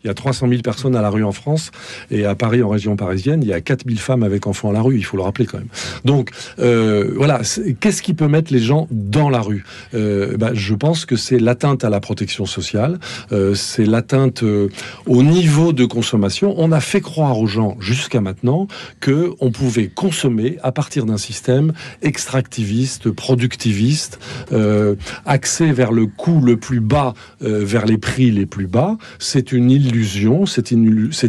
Il y a 300 000 personnes à la rue en France, et à Paris, en région parisienne, il y a 4 000 femmes avec enfants à la rue, il faut le rappeler quand même. Donc, voilà, qu'est-ce qui peut mettre les gens dans la rue? Je pense que c'est l'atteinte à la protection sociale, c'est l'atteinte au niveau de consommation. On a fait croire aux gens, jusqu'à maintenant, qu'on pouvait consommer à partir d'un système extractiviste, productiviste, axé vers le coût le plus bas, vers les prix les plus bas. C'est une illusion. Cette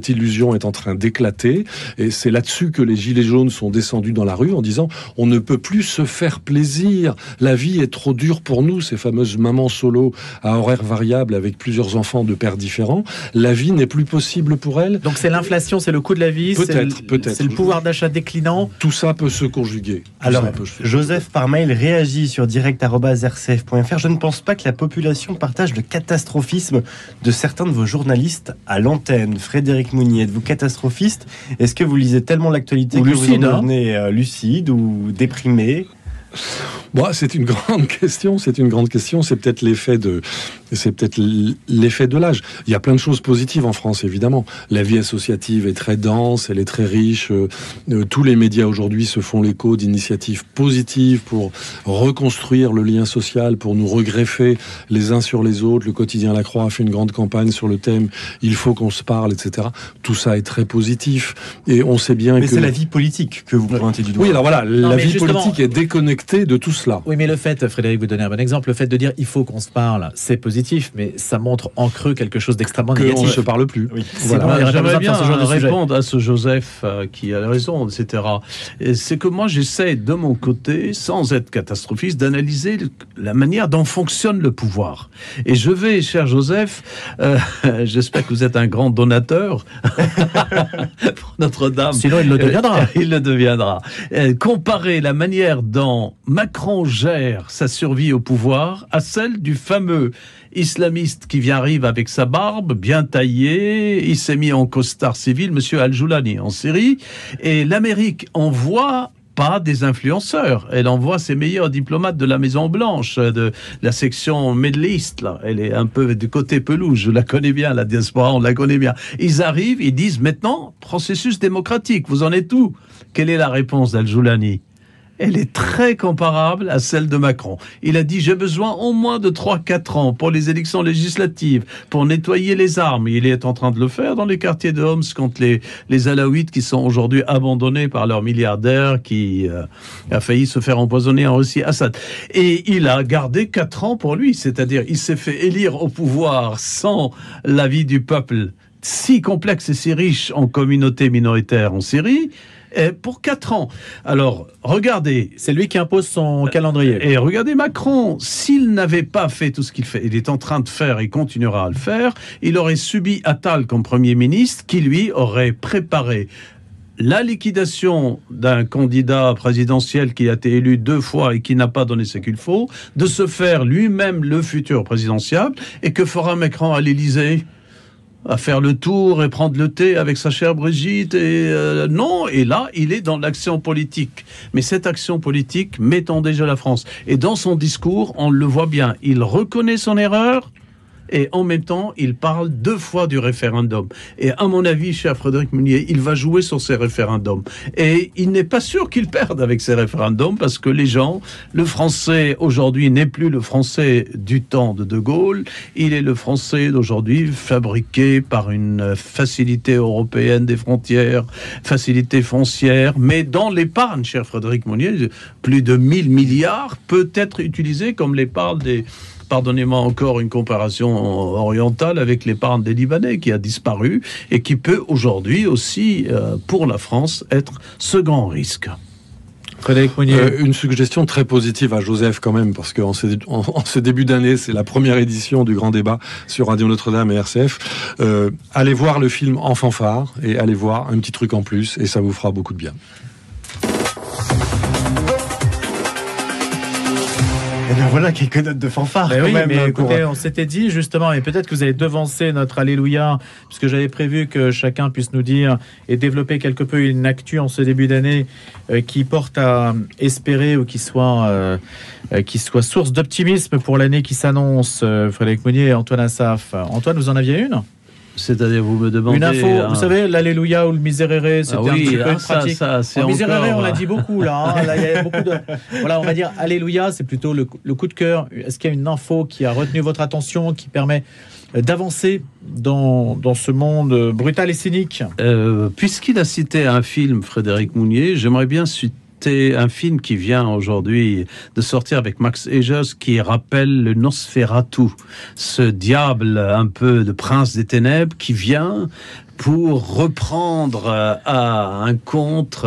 illusion est en train d'éclater, et c'est là-dessus que les gilets jaunes sont descendus dans la rue en disant on ne peut plus se faire plaisir. La vie est trop dure pour nous, ces fameuses mamans solo à horaires variables avec plusieurs enfants de pères différents. La vie n'est plus possible pour elles. Donc c'est l'inflation, c'est le coût de la vie, peut-être. C'est le pouvoir d'achat déclinant. Tout ça peut se conjuguer. Alors, Joseph par mail réagit sur direct@rcf.fr. Je ne pense pas que la population partage le catastrophisme de certains de vos journalistes à l'antenne. Frédéric Mounier, êtes-vous catastrophiste? Est-ce que vous lisez tellement l'actualité que vous en devenez lucide ou déprimé? C'est une grande question. C'est peut-être l'effet de l'âge. Il y a plein de choses positives en France, évidemment. La vie associative est très dense, elle est très riche. Tous les médias aujourd'hui se font l'écho d'initiatives positives pour reconstruire le lien social, pour nous regreffer les uns sur les autres. Le quotidien La Croix a fait une grande campagne sur le thème « Il faut qu'on se parle », etc. Tout ça est très positif. Et on sait bien Mais c'est la vie politique que vous pointez du doigt. Oui, alors voilà, la vie politique est déconnectée déconnecté de tout cela. Oui, mais le fait, Frédéric, vous donnez un bon exemple, le fait de dire il faut qu'on se parle, c'est positif, mais ça montre en creux quelque chose d'extrêmement Qu'on ne négatif. se parle plus. Oui. Sinon, il y aurait pas besoin J'aimerais de bien faire ce genre de sujet. répondre à ce Joseph qui a raison, etc. Et c'est que moi, j'essaie de mon côté, sans être catastrophiste, d'analyser la manière dont fonctionne le pouvoir. Et je vais, cher Joseph, j'espère que vous êtes un grand donateur pour Notre-Dame. Sinon, il le deviendra. Il le deviendra. Comparer la manière dont Macron gère sa survie au pouvoir à celle du fameux islamiste qui arrive avec sa barbe bien taillée, il s'est mis en costard civil, monsieur Al-Joulani en Syrie, et l'Amérique envoie pas des influenceurs, elle envoie ses meilleurs diplomates de la Maison Blanche, de la section Middle East, là. Elle est un peu du côté pelouse, je la connais bien, la diaspora, on la connaît bien. Ils arrivent, ils disent maintenant, processus démocratique, vous en êtes où? Quelle est la réponse d'Al-Joulani? Elle est très comparable à celle de Macron. Il a dit, j'ai besoin au moins de 3-4 ans pour les élections législatives, pour nettoyer les armes. Il est en train de le faire dans les quartiers de Homs contre les Alaouites qui sont aujourd'hui abandonnés par leur milliardaire qui a failli se faire empoisonner en Russie, Assad. Et il a gardé 4 ans pour lui, c'est-à-dire il s'est fait élire au pouvoir sans l'avis du peuple, si complexe et si riche en communautés minoritaires en Syrie, pour 4 ans. Alors, regardez. C'est lui qui impose son calendrier. Et regardez Macron, s'il n'avait pas fait tout ce qu'il fait, il est en train de faire et continuera à le faire, il aurait subi Attal comme Premier ministre, qui lui aurait préparé la liquidation d'un candidat présidentiel qui a été élu 2 fois et qui n'a pas donné ce qu'il faut, de se faire lui-même le futur présidentiel. Et que fera Macron à l'Élysée ? À faire le tour et prendre le thé avec sa chère Brigitte non, et là il est dans l'action politique, mais cette action politique met en danger la France, et dans son discours on le voit bien, il reconnaît son erreur et en même temps, il parle 2 fois du référendum. Et à mon avis, cher Frédéric Mounier, il va jouer sur ces référendums. Et il n'est pas sûr qu'il perde avec ces référendums, parce que les gens, le français aujourd'hui n'est plus le français du temps de De Gaulle, il est le français d'aujourd'hui fabriqué par une facilité européenne des frontières, facilité foncière, mais dans l'épargne, cher Frédéric Mounier, plus de 1000 milliards peut être utilisé comme l'épargne des... Pardonnez-moi encore une comparaison orientale avec l'épargne des Libanais qui a disparu et qui peut aujourd'hui aussi, pour la France, être ce grand risque. Frédéric Mounier. Une suggestion très positive à Joseph quand même, parce qu'en ce début d'année, c'est la première édition du Grand Débat sur Radio Notre-Dame et RCF. Allez voir le film En fanfare et allez voir un petit truc en plus et ça vous fera beaucoup de bien. Et bien voilà quelques notes de fanfare. Mais quand oui, même, mais pour... écoutez, on s'était dit justement, et peut-être que vous allez devancer notre Alléluia, puisque j'avais prévu que chacun puisse nous dire et développer quelque peu une actu en ce début d'année qui porte à espérer ou qui soit source d'optimisme pour l'année qui s'annonce. Frédéric Mounier et Antoine Assaf. Antoine, vous en aviez une ? C'est-à-dire, vous me demandez... Une info, vous savez, l'Alléluia ou le Miserere, c'était un petit peu une pratique. C'est Miserere, encore... on l'a dit beaucoup, là. Là, il y a beaucoup de... Voilà, on va dire Alléluia, c'est plutôt le coup de cœur. Est-ce qu'il y a une info qui a retenu votre attention, qui permet d'avancer dans ce monde brutal et cynique ? Puisqu'il a cité un film, Frédéric Mounier, j'aimerais bien citer un film qui vient aujourd'hui de sortir avec Max Egers qui rappelle le Nosferatu, ce diable un peu de prince des ténèbres qui vient pour reprendre à un conte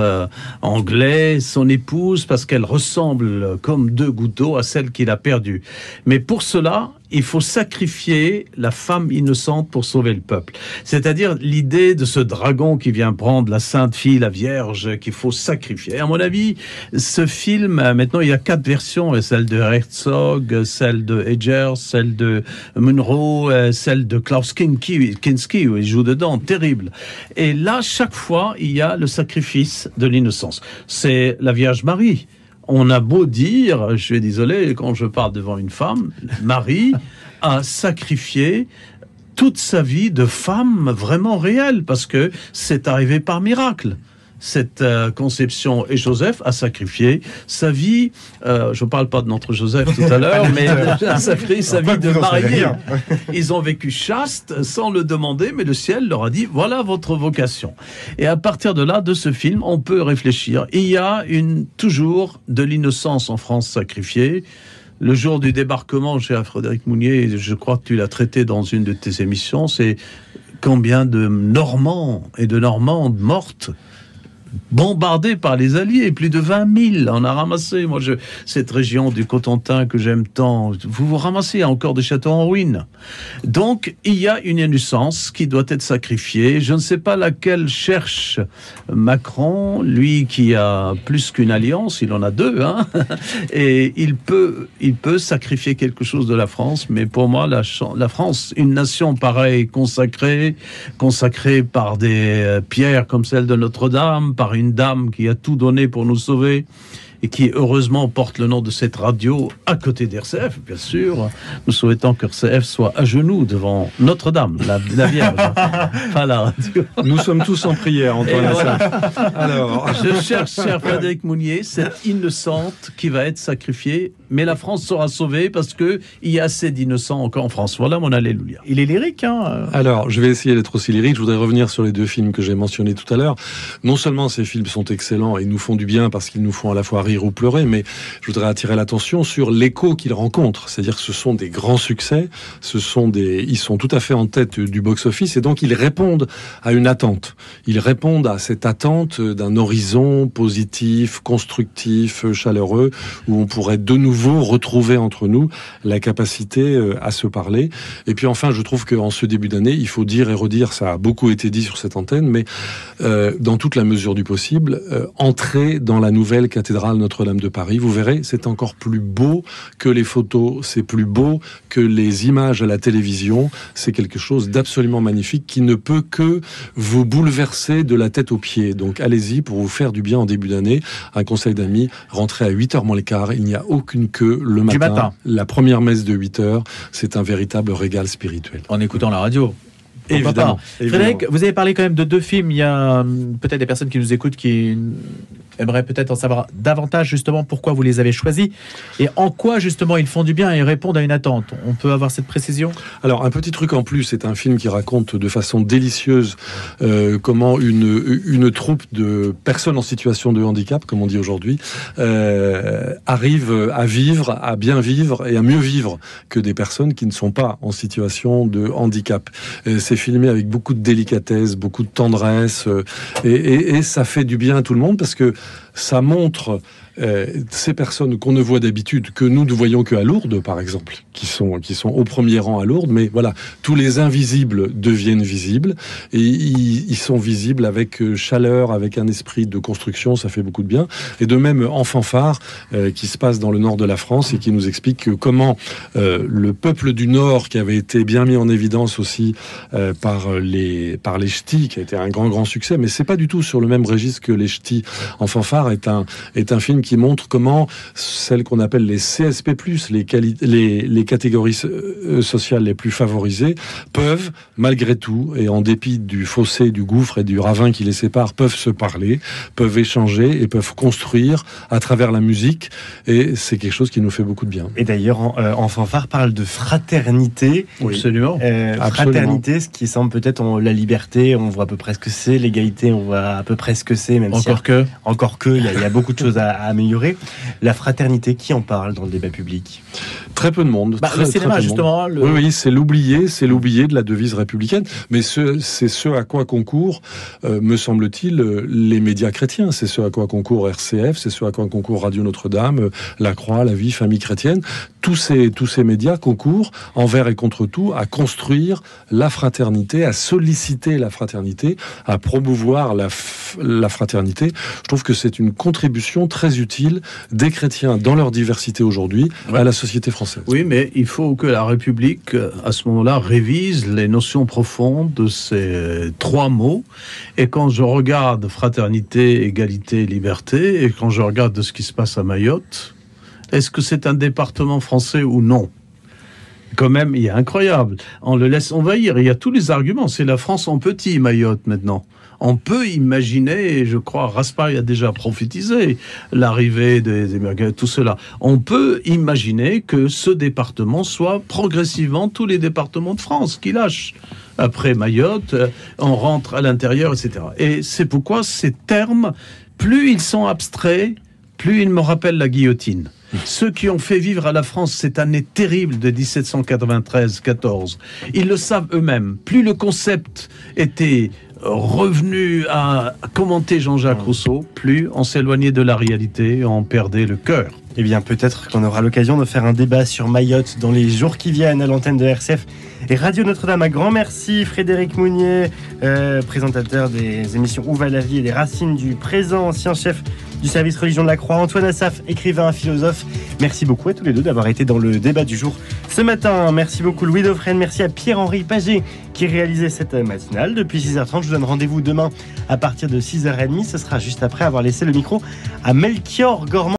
anglais son épouse parce qu'elle ressemble comme 2 gouttes d'eau à celle qu'il a perdue. Mais pour cela, il faut sacrifier la femme innocente pour sauver le peuple. C'est-à-dire l'idée de ce dragon qui vient prendre la sainte fille, la Vierge, qu'il faut sacrifier. À mon avis, ce film, maintenant il y a 4 versions, celle de Herzog, celle de Edgers, celle de Munro, celle de Klaus Kinski, où il joue dedans, terrible. Et là, chaque fois, il y a le sacrifice de l'innocence. C'est la Vierge Marie. On a beau dire, je suis désolé, quand je parle devant une femme, Marie a sacrifié toute sa vie de femme vraiment réelle, parce que c'est arrivé par miracle. cette conception, et Joseph a sacrifié sa vie, je ne parle pas de notre Joseph tout à l'heure, mais a sacrifié sa vie de marié. Ils ont vécu chaste sans le demander, mais le ciel leur a dit, voilà votre vocation. Et à partir de là, de ce film, on peut réfléchir. Il y a toujours de l'innocence en France sacrifiée. Le jour du débarquement, cher Frédéric Mounier, je crois que tu l'as traité dans une de tes émissions, c'est combien de Normands et de Normandes mortes bombardés par les Alliés, plus de 20 000 on a ramassé. Moi, cette région du Cotentin que j'aime tant, vous ramassez encore des châteaux en ruine. Donc, il y a une innocence qui doit être sacrifiée. Je ne sais pas laquelle cherche Macron, lui qui a plus qu'une alliance, il en a deux, hein. Et il peut sacrifier quelque chose de la France, mais pour moi, la France, une nation pareille, consacrée par des pierres comme celle de Notre-Dame, par une dame qui a tout donné pour nous sauver et qui heureusement porte le nom de cette radio à côté d'RCF, bien sûr. Nous souhaitons que RCF soit à genoux devant Notre-Dame, la Vierge. Voilà. Nous sommes tous en prière, Antoine. Voilà. Alors, je cherche, cher Frédéric Mounier, cette innocente qui va être sacrifiée, mais la France sera sauvée parce qu'il y a assez d'innocents encore en France. Voilà mon alléluia. Il est lyrique, hein. Alors, je vais essayer d'être aussi lyrique. Je voudrais revenir sur les deux films que j'ai mentionnés tout à l'heure. Non seulement ces films sont excellents et nous font du bien parce qu'ils nous font à la fois rire ou pleurer, mais je voudrais attirer l'attention sur l'écho qu'ils rencontrent. C'est-à-dire que ce sont des grands succès, ils sont tout à fait en tête du box-office et donc ils répondent à une attente. Ils répondent à cette attente d'un horizon positif, constructif, chaleureux, où on pourrait de nouveau retrouver entre nous la capacité à se parler. Et puis enfin, je trouve qu'en ce début d'année, il faut dire et redire, ça a beaucoup été dit sur cette antenne, mais dans toute la mesure du possible, entrer dans la nouvelle cathédrale Notre-Dame de Paris. Vous verrez, c'est encore plus beau que les photos, c'est plus beau que les images à la télévision. C'est quelque chose d'absolument magnifique qui ne peut que vous bouleverser de la tête aux pieds. Donc allez-y pour vous faire du bien en début d'année. Un conseil d'amis, rentrez à 8h moins le quart. Il n'y a aucune queue le matin. La première messe de 8h, c'est un véritable régal spirituel. En écoutant la radio. Évidemment. Frédéric, vous avez parlé quand même de deux films. Il y a peut-être des personnes qui nous écoutent qui aimeraient peut-être en savoir davantage justement pourquoi vous les avez choisis et en quoi justement ils font du bien et répondent à une attente. On peut avoir cette précision ? Alors un petit truc en plus, c'est un film qui raconte de façon délicieuse comment une troupe de personnes en situation de handicap, comme on dit aujourd'hui, arrive à vivre, à bien vivre et à mieux vivre que des personnes qui ne sont pas en situation de handicap. C'est filmé avec beaucoup de délicatesse, beaucoup de tendresse et ça fait du bien à tout le monde parce que ça montre ces personnes qu'on ne voit d'habitude, que nous ne voyons qu'à Lourdes, par exemple, qui sont au premier rang à Lourdes, mais voilà, tous les invisibles deviennent visibles, et ils sont visibles avec chaleur, avec un esprit de construction, ça fait beaucoup de bien. Et de même, en fanfare, qui se passe dans le nord de la France, et qui nous explique comment le peuple du Nord, qui avait été bien mis en évidence aussi par les ch'tis, qui a été un grand succès, mais c'est pas du tout sur le même registre que les ch'tis en fanfare, est un film qui montre comment celles qu'on appelle les CSP+, les catégories sociales les plus favorisées, peuvent, malgré tout, et en dépit du fossé, du gouffre et du ravin qui les séparent, peuvent se parler, peuvent échanger et peuvent construire à travers la musique. Et c'est quelque chose qui nous fait beaucoup de bien. Et d'ailleurs, en fanfare parle de fraternité. Oui. Absolument. Fraternité, ce qui semble peut-être la liberté, on voit à peu près ce que c'est. L'égalité, on voit à peu près ce que c'est. Même Encore il y a beaucoup de choses à améliorer. La fraternité, qui en parle dans le débat public ? Très peu de monde. Le cinéma, justement. Oui, c'est l'oublié de la devise républicaine. Mais c'est ce à quoi concourent, me semble-t-il, les médias chrétiens. C'est ce à quoi concourt RCF, c'est ce à quoi concourt Radio Notre-Dame, La Croix, La Vie, Famille chrétienne. Tous ces médias concourent, envers et contre tout, à construire la fraternité, à solliciter la fraternité, à promouvoir la fraternité. Je trouve que c'est une contribution très utile des chrétiens dans leur diversité aujourd'hui à la société française. Oui, mais il faut que la République, à ce moment-là, révise les notions profondes de ces trois mots. Et quand je regarde fraternité, égalité, liberté, et quand je regarde ce qui se passe à Mayotte, est-ce que c'est un département français ou non ? Quand même, il est incroyable. On le laisse envahir. Il y a tous les arguments. C'est la France en petit, Mayotte, maintenant. On peut imaginer, et je crois Raspail a déjà prophétisé l'arrivée des Américains, tout cela. On peut imaginer que ce département soit progressivement tous les départements de France qui lâchent. Après Mayotte, on rentre à l'intérieur, etc. Et c'est pourquoi ces termes, plus ils sont abstraits, plus ils me rappellent la guillotine. Ceux qui ont fait vivre à la France cette année terrible de 1793-14, ils le savent eux-mêmes. Plus le concept était revenu à commenter Jean-Jacques Rousseau, plus on s'éloignait de la réalité, on perdait le cœur. Eh bien, peut-être qu'on aura l'occasion de faire un débat sur Mayotte dans les jours qui viennent à l'antenne de RCF et Radio Notre-Dame. Un grand merci, Frédéric Mounier, présentateur des émissions Où va la vie et des racines du présent, ancien chef du service religion de la Croix, Antoine Assaf, écrivain, philosophe. Merci beaucoup à tous les deux d'avoir été dans le débat du jour ce matin. Merci beaucoup Louis Dauphren, merci à Pierre-Henri Paget qui réalisait cette matinale. Depuis 6h30, je vous donne rendez-vous demain à partir de 6h30. Ce sera juste après avoir laissé le micro à Melchior Gormand.